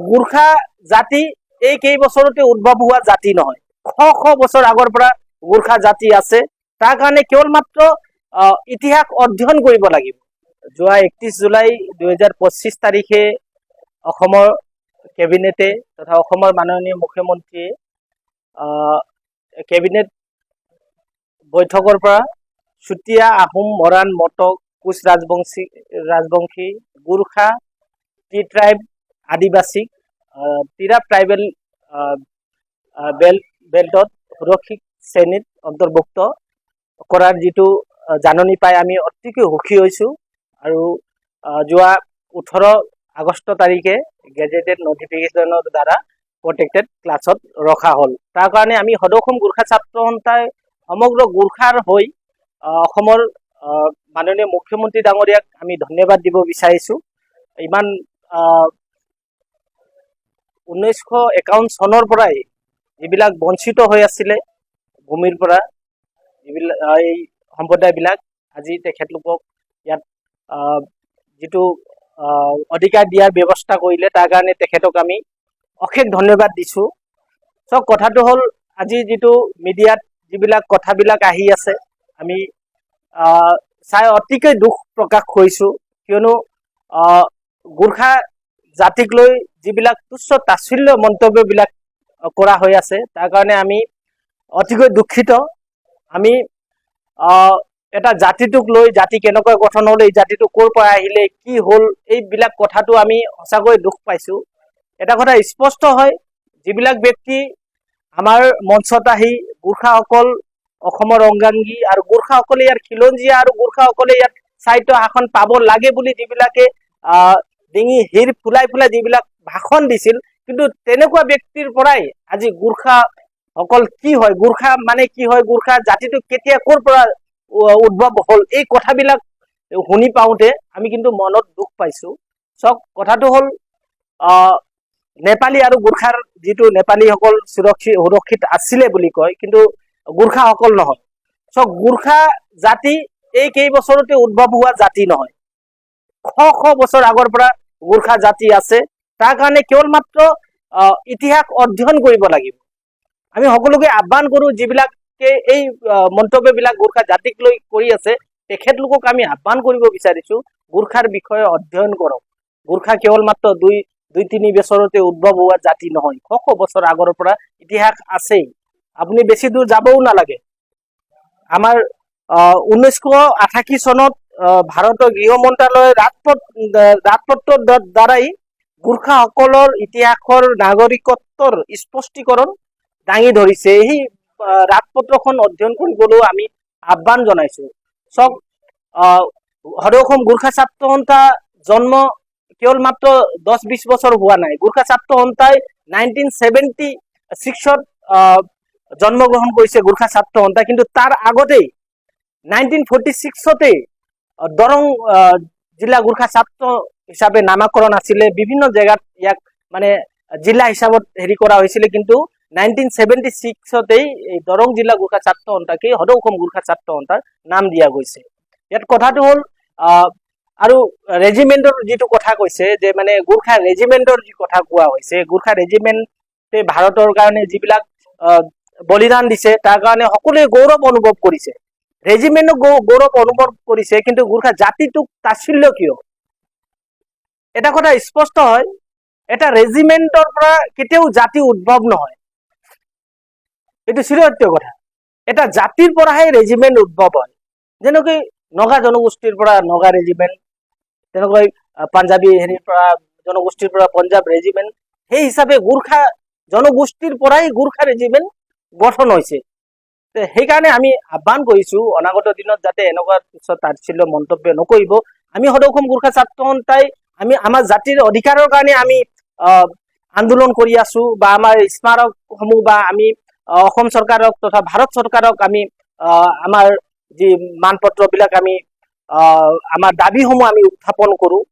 গুৰ্খা জাতি এই কেইবছৰতে উদ্ভৱ হোৱা জাতি নহয়, শ বছৰ আগৰ পৰা গুৰ্খা জাতি আছে। তাৰ কাৰণে কেৱল মাত্ৰ ইতিহাস অধ্যয়ন কৰিব লাগিব। যোৱা 31 জুলাই 2025 তাৰিখে অসমৰ কেবিনেটে তথা অসমৰ মাননীয় মুখ্যমন্ত্ৰীয়ে কেবিনেট বৈঠকৰ পৰা চুতীয়া, আহোম, মৰাণ, মটক, কোচ ৰাজবংশী, গুৰ্খা, টি ট্ৰাইব, আদিবাসীক তিৰা ট্ৰাইবেল বেল্টত সুৰক্ষিত শ্ৰেণীত অন্তৰ্ভুক্ত কৰাৰ যিটো জাননী পাই আমি অতিকৈ সুখী হৈছোঁ। আৰু যোৱা 18 আগষ্ট তাৰিখে গেজেটেড নটিফিকেশ্যনৰ দ্বাৰা প্ৰটেক্টেড ক্লাছত ৰখা হ'ল। তাৰ কাৰণে আমি সদৌ অসম গুৰ্খা ছাত্ৰ সন্থাই সমগ্ৰ গুৰ্খাৰ হৈ অসমৰ মাননীয় মুখ্যমন্ত্ৰী ডাঙৰীয়াক আমি ধন্যবাদ দিব বিচাৰিছোঁ। ইমান 1951 চনৰ পৰাই যিবিলাক বঞ্চিত হৈ আছিলে ভূমিৰ পৰা, যিবিলাক এই সম্প্ৰদায়বিলাক আজি তেখেতলোকক ইয়াত যিটো অধিকাৰ দিয়াৰ ব্যৱস্থা কৰিলে, তাৰ কাৰণে তেখেতক আমি অশেষ ধন্যবাদ দিছোঁ। চব কথাটো হ'ল, আজি যিটো মিডিয়াত যিবিলাক কথাবিলাক আহি আছে, আমি চাই অতিকৈ দুখ প্ৰকাশ কৰিছোঁ। কিয়নো গুৰ্খা জাতিক লৈ যিবিলাক তুচ্ছ তাচ্ছিল্য মন্তব্যবিলাক কৰা হৈ আছে, তাৰ কাৰণে আমি অতিকৈ দুখিত। আমি এটা জাতিটোক লৈ, জাতি কেনেকৈ গঠন হ'ল, এই জাতিটো ক'ৰ পৰা আহিলে, কি হ'ল, এইবিলাক কথাটো আমি সঁচাকৈ দুখ পাইছোঁ। এটা কথা স্পষ্ট হয়, যিবিলাক ব্যক্তি আমাৰ মঞ্চত আহি গুৰ্খাসকল অসমৰ অংগাংগী আৰু গুৰ্খাসকলে ইয়াৰ খিলঞ্জীয়া আৰু গুৰ্খাসকলে ইয়াত স্থায়িত্ব আসন পাব লাগে বুলি যিবিলাকে ডিঙি হিৰ ফুলাই যিবিলাক ভাষণ দিছিল, কিন্তু তেনেকুৱা ব্যক্তিৰ পৰাই আজি গুৰ্খাসকল কি হয়, গুৰ্খা মানে কি হয়, গুৰ্খা জাতিটো কেতিয়া ক'ৰ পৰা উদ্ভৱ হ'ল, এই কথাবিলাক শুনি পাওঁতে আমি কিন্তু মনত দুখ পাইছোঁ। চব কথাটো হ'ল, নেপালী আৰু গুৰ্খাৰ যিটো নেপালীসকল সুৰক্ষিত আছিলে বুলি কয়, কিন্তু গুৰ্খাসকল নহয়। চব গুৰ্খা জাতি এই কেইবছৰতে উদ্ভৱ হোৱা জাতি নহয়, শ বছৰ আগৰ পৰা গুৰ্খা জাতি আছে। তাৰ কাৰণে কেৱল মাত্ৰ ইতিহাস অধ্যয়ন কৰিব লাগিব। আমি সকলোকে আহ্বান কৰোঁ, যিবিলাকে এই মন্তব্যবিলাক গুৰ্খা জাতিক লৈ কৰি আছে, তেখেতলোকক আমি আহ্বান কৰিব বিচাৰিছোঁ, গুৰ্খাৰ বিষয়ে অধ্যয়ন কৰক। গুৰ্খা কেৱল মাত্ৰ দুই 3 বছৰতে উদ্ভৱ হোৱা জাতি নহয়, শ বছৰ আগৰ পৰা ইতিহাস আছেই। আপুনি বেছি দূৰ যাবও নালাগে। আমাৰ 1988 চনত ভাৰতৰ গৃহ মন্ত্ৰালয়ৰ ৰাজপত্ৰৰ দ্বাৰাই গুৰ্খাসকলৰ ইতিহাসৰ নাগৰিকত্বৰ স্পষ্টীকৰণ দাঙি ধৰিছে। এই ৰাজপত্ৰখন অধ্যয়ন কৰিবলৈও আমি আহ্বান জনাইছোঁ। চব সদৌ অসম গুৰ্খা ছাত্ৰ সন্থা জন্ম কেৱল মাত্ৰ 10-20 বছৰ হোৱা নাই। গুৰ্খা ছাত্ৰ সন্থাই 1976ত জন্মগ্ৰহণ কৰিছে গুৰ্খা ছাত্ৰ সন্থা, কিন্তু তাৰ আগতেই 1946তে দৰং জিলা গুৰ্খা ছাত্ৰ হিচাপে নামাকৰণ আছিলে। বিভিন্ন জেগাত ইয়াক মানে জিলা হিচাপত কৰা হৈছিলে, কিন্তু 1976তেই এই দৰং জিলা গুৰ্খা ছাত্ৰ সন্থাকে সদৌ অসম গুৰ্খা ছাত্ৰ সন্থাৰ নাম দিয়া গৈছে। ইয়াত কথাটো হ'ল, আৰু ৰেজিমেণ্টৰ যিটো কথা কৈছে, যে মানে গুৰ্খা ৰেজিমেণ্টৰ যি কথা কোৱা হৈছে, গুৰ্খা ৰেজিমেণ্টে ভাৰতৰ কাৰণে যিবিলাক বলিদান দিছে, তাৰ কাৰণে সকলোৱে গৌৰৱ অনুভৱ কৰিছে, ৰেজিমেণ্টক গৌৰৱ অনুভৱ কৰিছে, কিন্তু গুৰ্খা জাতিটোক তাচ্ছিল্য কিয়? এটা কথা স্পষ্ট হয়, এটা ৰেজিমেণ্টৰ পৰা কেতিয়াও জাতি উদ্ভৱ নহয়, এইটো চিৰসত্য কথা। এটা জাতিৰ পৰাহে ৰেজিমেণ্ট উদ্ভৱ হয়। যেনেকৈ নগা জনগোষ্ঠীৰ পৰা নগা ৰেজিমেণ্ট, তেনেকৈ পাঞ্জাবী জনগোষ্ঠীৰ পৰা পঞ্জাৱ ৰেজিমেণ্ট, সেই হিচাপে গুৰ্খা জনগোষ্ঠীৰ পৰাই গুৰ্খা ৰেজিমেণ্ট গঠন হৈছে। সেইকাৰণে আমি আহ্বান কৰিছোঁ, অনাগত দিনত যাতে এনেকুৱা তুচ্ছ তাচ্ছিল্য মন্তব্য নকৰিব। আমি সদৌ অসম গুৰ্খা ছাত্ৰ সন্থাই আমি আমাৰ জাতিৰ অধিকাৰৰ কাৰণে আমি আন্দোলন কৰি আছোঁ, বা আমাৰ স্মাৰকসমূহ বা আমি অসম চৰকাৰক তথা ভাৰত চৰকাৰক আমি আমাৰ যি মানপত্ৰবিলাক আমি আমাৰ দাবীসমূহ আমি উত্থাপন কৰোঁ।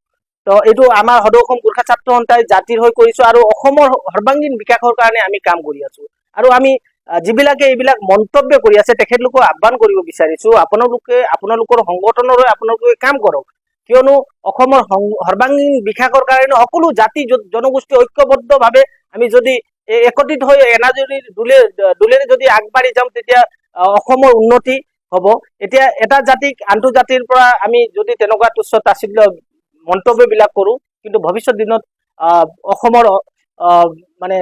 তো এইটো আমাৰ সদৌ অসম গুৰ্খা ছাত্ৰ সন্থাই জাতিৰ হৈ কৰিছোঁ, আৰু অসমৰ সৰ্বাংগীন বিকাশৰ কাৰণে আমি কাম কৰি আছোঁ। আৰু আমি যিবিলাকে এইবিলাক মন্তব্য কৰি আছে, তেখেতলোকক আহ্বান কৰিব বিচাৰিছোঁ, আপোনালোকৰ সংগঠনৰ হৈ আপোনালোকে কাম কৰক। কিয়নো অসমৰ সৰ্বাংগীন বিকাশৰ কাৰণে সকলো জাতি জনগোষ্ঠী ঐক্যবদ্ধভাৱে আমি যদি একত্ৰিত হৈ এনাজৰীৰ দোলেৰে যদি আগবাঢ়ি যাওঁ তেতিয়া অসমৰ উন্নতি হ'ব। এতিয়া এটা জাতিক আনটো জাতিৰ পৰা আমি যদি তেনেকুৱা তুচ্ছ তাচ্ছিল্য মন্তব্যবিলাক কৰোঁ, কিন্তু ভৱিষ্যত দিনত অসমৰ মানে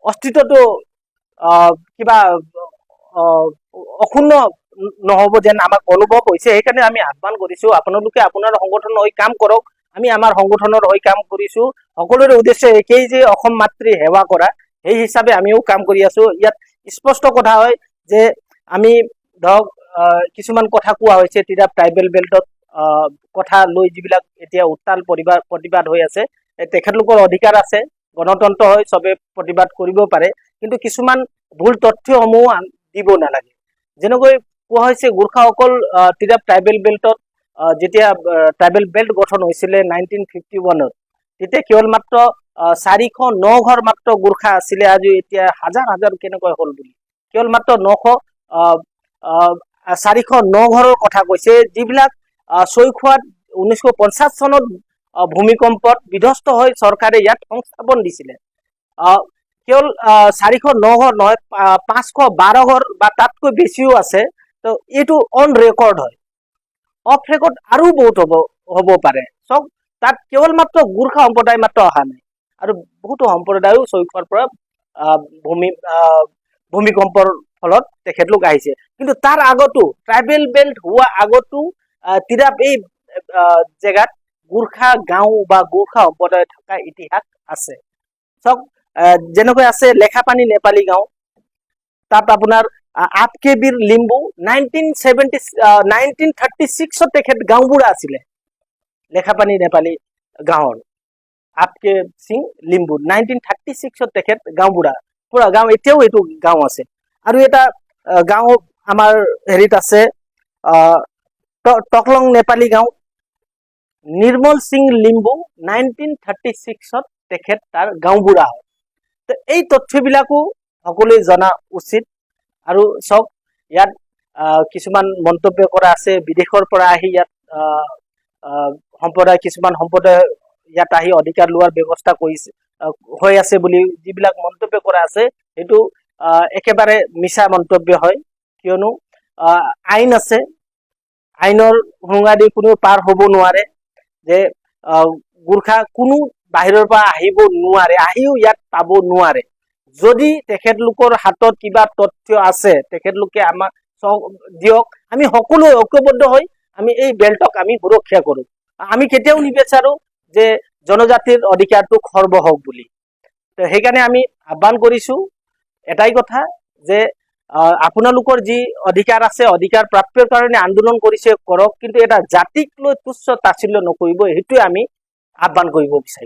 অস্তিত্বটো কিবা অক্ষুণ্ণ নহ'ব যেন আমাক অনুভৱ হৈছে। সেইকাৰণে আমি আহ্বান কৰিছোঁ, আপোনালোকে আপোনাৰ সংগঠনৰ হৈ কাম কৰক, আমি আমাৰ সংগঠনৰ হৈ কাম কৰিছোঁ। সকলোৰে উদ্দেশ্য একেই যে অসম মাতৃ সেৱা কৰা, সেই হিচাপে আমিও কাম কৰি আছোঁ। ইয়াত স্পষ্ট কথা হয় যে আমি ধৰক কিছুমান কথা কোৱা হৈছে তিৰাপ ট্ৰাইবেল বেল্টত কথা লৈ যিবিলাক এতিয়া উত্তাল প্ৰতিবাদ হৈ আছে, তেখেতলোকৰ অধিকাৰ আছে, গণতন্ত্ৰ হয়, চবে প্ৰতিবাদ কৰিব পাৰে, কিন্তু কিছুমান ভুল তথ্যসমূহ দিব নালাগে। যেনেকৈ কোৱা হৈছে গোৰ্খাসকল তিৰাপ ট্ৰাইবেল বেল্টত যেতিয়া ট্ৰাইবেল বেল্ট গঠন হৈছিলে 1951-ত, তেতিয়া কেৱল মাত্ৰ 409 ঘৰ মাত্ৰ গোৰ্খা আছিলে। আজি এতিয়া হাজাৰ হাজাৰ কেনেকৈ হ'ল বুলি কেৱল মাত্ৰ 409 ঘৰৰ কথা কৈছে, যিবিলাক ছয়খোৱাত 1950 চনত ভূমিকম্পত বিধ্বস্ত হৈ চৰকাৰে ইয়াত সংস্থাপন দিছিলে। কেৱল 409 ঘৰ নহয়, 512 ঘৰ বা তাতকৈ বেছিও আছে। তো এইটো অন ৰেকৰ্ড হয়, অফ ৰেকৰ্ড আৰু বহুত হ'ব পাৰে। চব তাত কেৱল মাত্ৰ গোৰ্খা সম্প্ৰদায় মাত্ৰ অহা নাই, আৰু বহুতো সম্প্ৰদায়ো ছয়খোৱাৰ পৰা ভূমিকম্পৰ ফলত তেখেতলোক আহিছে। কিন্তু তাৰ আগতো ট্ৰাইবেল বেল্ট হোৱা আগতো তিৰাপ এই জেগাত গোৰ্খা গাঁও বা গোৰ্খা সম্প্ৰদায় থকা ইতিহাস আছে। চব যেনেকৈ আছে লেখাপানী নেপালী গাঁও, তাত আপোনাৰ আপকেবিৰ লিম্বু 1936-ত তেখেত গাঁওবুঢ়া আছিলে। লেখাপানী নেপালী গাঁৱৰ আপকে সিং লিম্বু 1936-ত তেখেত গাঁওবুঢ়া, পুৰা গাঁও এতিয়াও এইটো গাঁও আছে। আৰু এটা গাঁও আমাৰ হেৰিত আছে টকলং নেপালী গাঁও, নিৰ্মল সিং লিম্বু 1936-ত তেখেত তাৰ গাঁওবুঢ়া হয়। তো এই তথ্যবিলাকো সকলোৱে জনা উচিত। আৰু চাওক ইয়াত কিছুমান মন্তব্য কৰা আছে, বিদেশৰ পৰা আহি ইয়াত কিছুমান সম্প্ৰদায় ইয়াত আহি অধিকাৰ লোৱাৰ ব্যৱস্থা কৰিছে হৈ আছে বুলি যিবিলাক মন্তব্য কৰা আছে, সেইটো একেবাৰে মিছা মন্তব্য হয়। কিয়নো আইন আছে, আইনৰ সুৰুঙা দি কোনো পাৰ হ'ব নোৱাৰে। যে গোৰ্খা কোনো বাহিৰৰ পৰা আহিব নোৱাৰে, আহিও ইয়াত পাব নোৱাৰে। যদি তেখেতলোকৰ হাতত কিবা তথ্য আছে তেখেতলোকে আমাক দিয়ক, আমি সকলো ঐক্যবদ্ধ হৈ আমি এই বেল্টক আমি সুৰক্ষা কৰোঁ। আমি কেতিয়াও নিবিচাৰো যে জনজাতিৰ অধিকাৰটো খৰ্ব হওক বুলি। তো সেইকাৰণে আমি আহ্বান কৰিছোঁ এটাই কথা যে আপোনালোকৰ যি অধিকাৰ আছে, অধিকাৰ প্ৰাপ্তিৰ কাৰণে আন্দোলন কৰিছে কৰক, কিন্তু এটা জাতিক লৈ তুচ্ছ তাচ্ছিল্য নকৰিব, সেইটোৱে আমি আহ্বান কৰিব বিচাৰিছোঁ।